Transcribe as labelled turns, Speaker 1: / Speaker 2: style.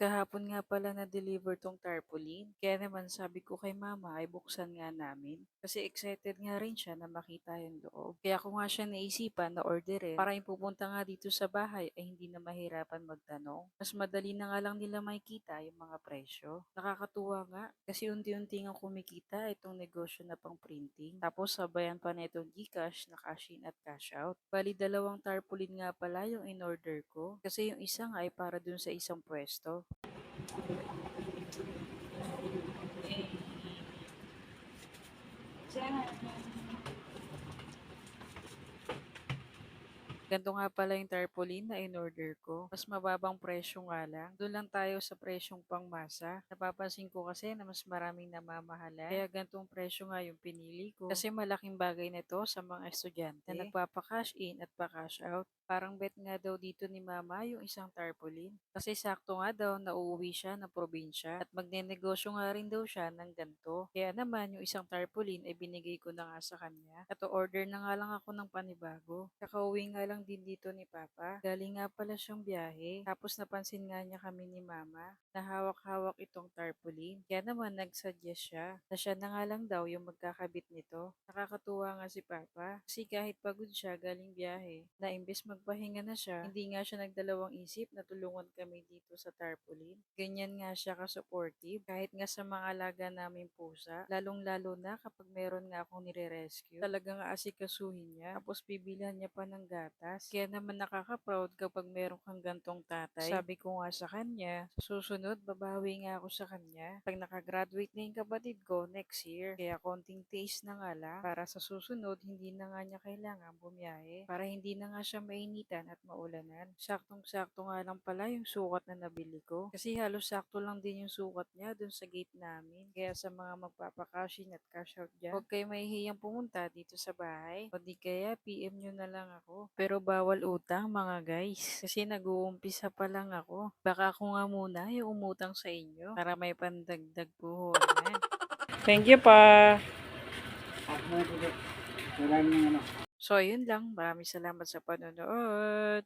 Speaker 1: Kahapon nga pala na-deliver tong tarpaulin. Kaya naman sabi ko kay mama ay buksan nga namin. Kasi excited nga rin siya na makita yung loob. Kaya ko nga siya naisipan na orderin para yung pupunta nga dito sa bahay ay hindi na mahirapan magtanong. Mas madali na nga lang nila makikita yung mga presyo. Nakakatuwa nga kasi unti-unti nga kumikita itong negosyo na pang printing. Tapos sabayan pa na itong Gcash na cash in at cash out. Bali dalawang tarpaulin nga pala yung in-order ko. Kasi yung isa nga ay para dun sa isang pwesto. Ganito nga pala yung tarpaulin na in-order ko. Mas mababang presyo nga lang. Doon lang tayo sa presyong pangmasa. Napapansin ko kasi na mas maraming namamahala. Kaya gantong presyo nga yung pinili ko. Kasi malaking bagay na to sa mga estudyante na nagpapa-cash in at pa-cash out. Parang bet nga daw dito ni mama yung isang tarpaulin. Kasi sakto nga daw na uuwi siya ng probinsya at magnenegosyo nga rin daw siya ng ganito. Kaya naman yung isang tarpaulin ay binigay ko na nga sa kanya. At order na nga lang ako ng panibago. Kakauwi nga lang din dito ni Papa. Galing nga pala siyang biyahe. Tapos napansin nga niya kami ni Mama na hawak-hawak itong tarpaulin. Kaya naman nagsuggest siya na siya na nga lang daw yung magkakabit nito. Nakakatuwa nga si Papa kasi kahit pagod siya galing biyahe na imbes magpahinga na siya, hindi nga siya nagdalawang isip na tulungan kami dito sa tarpaulin. Ganyan nga siya ka-supportive kahit nga sa mga alaga naming pusa, lalong-lalo na kapag meron nga akong nire-rescue. Talagang aasikasuhin niya, tapos bibilhan niya pa ng gatas. Kaya naman nakaka-proud kapag meron kang gantong tatay. Sabi ko nga sa kanya, sa susunod babawi nga ako sa kanya. Pag nakagraduate na yung kapatid ko next year, kaya konting taste na nga lang para sa susunod hindi na nga niya kailangan bumiyahe para hindi na nga siya mainitan at maulanan. Saktong-sakto nga lang pala yung sukat na nabili ko kasi halos sakto lang din yung sukat niya dun sa gate namin. Kaya sa mga magpapakashin at cash out dyan, huwag kayo mahihiyang pumunta dito sa bahay o di kaya PM nyo na lang ako. Pero bawal utang mga guys kasi nag-uumpisa pa lang ako. Baka ako nga muna yung umutang sa inyo para may pandagdag puhunan. Thank you pa. So, ayun lang. Maraming salamat sa panonood.